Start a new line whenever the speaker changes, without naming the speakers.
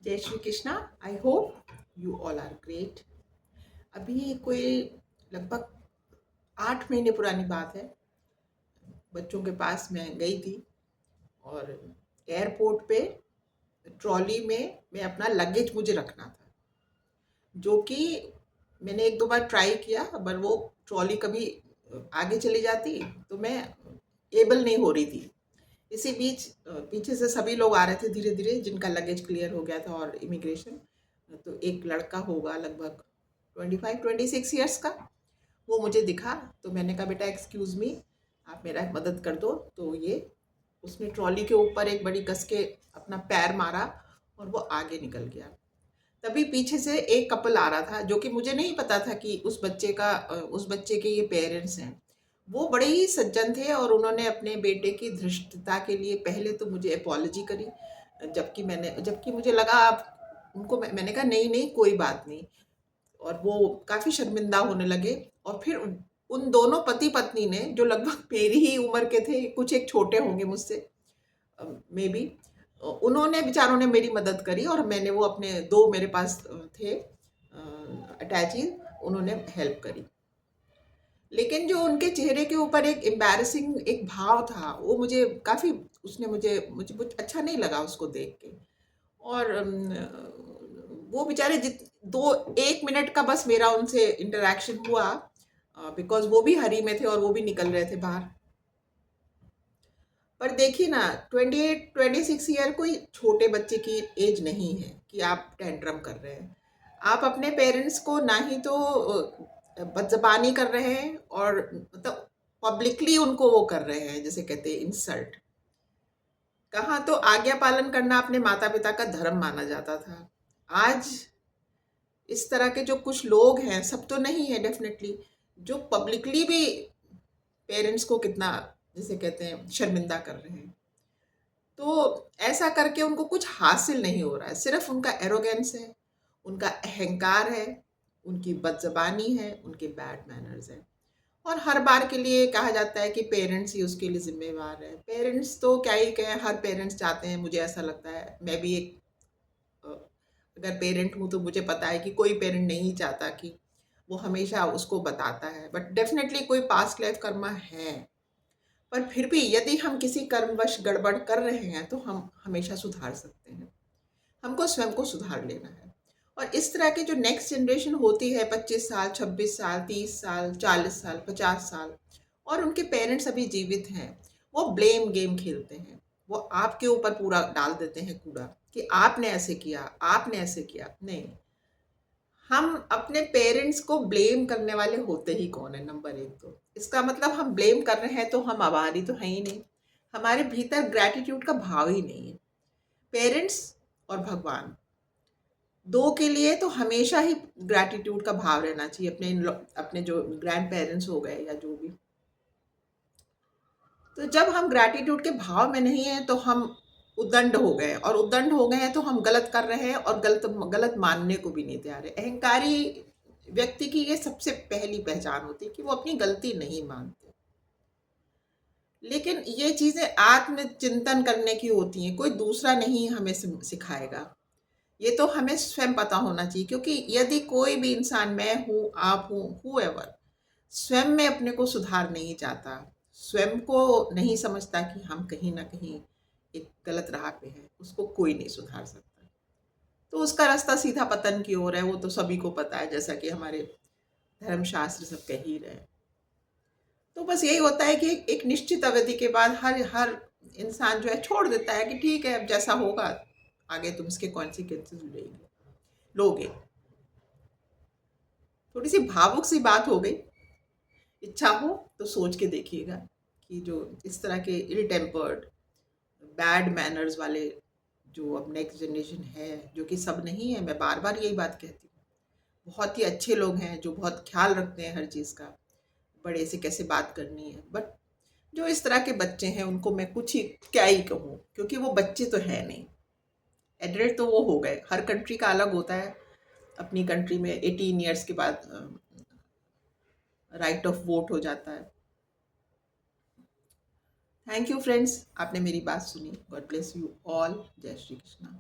जय Shri Krishna. I hope you all are great. अभी कोई लगभग 8 महीने पुरानी बात है। बच्चों के पास मैं गई थी और एयरपोर्ट पे ट्रॉली में मैं अपना लगेज मुझे रखना था, जो कि मैंने एक दो बार ट्राई किया, पर वो ट्रॉली कभी आगे चली जाती तो मैं एबल नहीं हो रही थी। इसी बीच पीछे से सभी लोग आ रहे थे धीरे धीरे, जिनका लगेज क्लियर हो गया था और इमिग्रेशन। तो एक लड़का होगा लगभग 25-26 ईयर्स का, वो मुझे दिखा। तो मैंने कहा, बेटा एक्सक्यूज़ मी, आप मेरा मदद कर दो। तो ये उसने ट्रॉली के ऊपर एक बड़ी कस के अपना पैर मारा और वो आगे निकल गया। तभी पीछे से एक कपल आ रहा था, जो कि मुझे नहीं पता था कि उस बच्चे के ये पेरेंट्स हैं। वो बड़े ही सज्जन थे और उन्होंने अपने बेटे की धृष्टता के लिए पहले तो मुझे अपॉलॉजी करी। जबकि मुझे लगा आप उनको, मैंने कहा नहीं नहीं कोई बात नहीं। और वो काफ़ी शर्मिंदा होने लगे। और फिर उन दोनों पति पत्नी ने, जो लगभग मेरी ही उम्र के थे, कुछ एक छोटे होंगे मुझसे मे बी, उन्होंने बेचारों ने मेरी मदद करी और मैंने वो अपने दो मेरे पास थे अटैची, उन्होंने हेल्प करी। लेकिन जो उनके चेहरे के ऊपर एक एम्बैरसिंग एक भाव था, वो मुझे काफ़ी, उसने मुझे मुझे कुछ अच्छा नहीं लगा उसको देख के। और वो बेचारे जित दो 1 मिनट का बस मेरा उनसे इंटरेक्शन हुआ, बिकॉज वो भी हरी में थे और वो भी निकल रहे थे बाहर। पर देखिए ना, 28-26 ईयर कोई छोटे बच्चे की एज नहीं है कि आप टेंट्रम कर रहे हैं। आप अपने पेरेंट्स को ना ही तो बदजबानी कर रहे हैं, और मतलब पब्लिकली उनको वो कर रहे हैं, जैसे कहते हैं इंसल्ट। कहाँ तो आज्ञा पालन करना अपने माता पिता का धर्म माना जाता था। आज इस तरह के जो कुछ लोग हैं, सब तो नहीं है डेफिनेटली, जो पब्लिकली भी पेरेंट्स को कितना, जैसे कहते हैं, शर्मिंदा कर रहे हैं। तो ऐसा करके उनको कुछ हासिल नहीं हो रहा है, सिर्फ उनका एरोगेंस है, उनका अहंकार है, उनकी बदजबानी है, उनके बैड मैनर्स हैं। और हर बार के लिए कहा जाता है कि पेरेंट्स ही उसके लिए जिम्मेवार है। पेरेंट्स तो क्या ही कहें, हर पेरेंट्स चाहते हैं, मुझे ऐसा लगता है, मैं भी एक अ, अगर पेरेंट हूँ तो मुझे पता है कि कोई पेरेंट नहीं चाहता कि वो हमेशा उसको बताता है, बट डेफिनेटली कोई पास्ट लाइफ कर्मा है। पर फिर भी यदि हम किसी कर्मवश गड़बड़ कर रहे हैं तो हम हमेशा सुधार सकते हैं। हमको स्वयं को सुधार लेना है। और इस तरह की जो नेक्स्ट जनरेशन होती है, 25 साल, 26 साल, 30 साल, 40 साल, 50 साल, और उनके पेरेंट्स अभी जीवित हैं, वो ब्लेम गेम खेलते हैं। वो आपके ऊपर पूरा डाल देते हैं कूड़ा कि आपने ऐसे किया, आपने ऐसे किया। नहीं, हम अपने पेरेंट्स को ब्लेम करने वाले होते ही कौन है? नंबर एक, तो इसका मतलब हम ब्लेम कर रहे हैं तो हम आभारी तो हैं ही नहीं। हमारे भीतर ग्रैटिट्यूड का भाव ही नहीं है। पेरेंट्स और भगवान, दो के लिए तो हमेशा ही ग्रैटिट्यूड का भाव रहना चाहिए। अपने जो ग्रैंड पेरेंट्स हो गए या जो भी, तो जब हम ग्रैटिट्यूड के भाव में नहीं है तो हम उद्दंड हो गए, और उद्दंड हो गए हैं तो हम गलत कर रहे हैं, और गलत गलत मानने को भी नहीं तैयार है। अहंकारी व्यक्ति की ये सबसे पहली पहचान होती है कि वो अपनी गलती नहीं मानते। लेकिन ये चीजें आत्मचिंतन करने की होती हैं, कोई दूसरा नहीं हमें सिखाएगा। ये तो हमें स्वयं पता होना चाहिए, क्योंकि यदि कोई भी इंसान, मैं हूँ, आप हूँ, हुएवर, स्वयं में अपने को सुधार नहीं चाहता, स्वयं को नहीं समझता कि हम कहीं ना कहीं एक गलत राह पे हैं, उसको कोई नहीं सुधार सकता। तो उसका रास्ता सीधा पतन की ओर है, वो तो सभी को पता है, जैसा कि हमारे धर्मशास्त्र सब कह ही रहे हैं। तो बस यही होता है कि एक निश्चित अवधि के बाद हर हर इंसान जो है छोड़ देता है कि ठीक है, अब जैसा होगा आगे तुम इसके कॉन्सिक्वेंसेज लोगे। थोड़ी सी भावुक सी बात हो गई। इच्छा हो तो सोच के देखिएगा कि जो इस तरह के इल टेम्पर्ड, बैड मैनर्स वाले जो अब नेक्स्ट जनरेशन है, जो कि सब नहीं है, मैं बार बार यही बात कहती हूँ, बहुत ही अच्छे लोग हैं जो बहुत ख्याल रखते हैं हर चीज़ का, बड़े से कैसे बात करनी है। बट जो इस तरह के बच्चे हैं उनको मैं कुछ ही क्या ही कहूँ, क्योंकि वो बच्चे तो है नहीं, एडल्ट तो वो हो गए। हर कंट्री का अलग होता है। अपनी कंट्री में 18 ईयर्स के बाद राइट ऑफ वोट हो जाता है। थैंक यू फ्रेंड्स, आपने मेरी बात सुनी। God bless you all. जय श्री कृष्णा।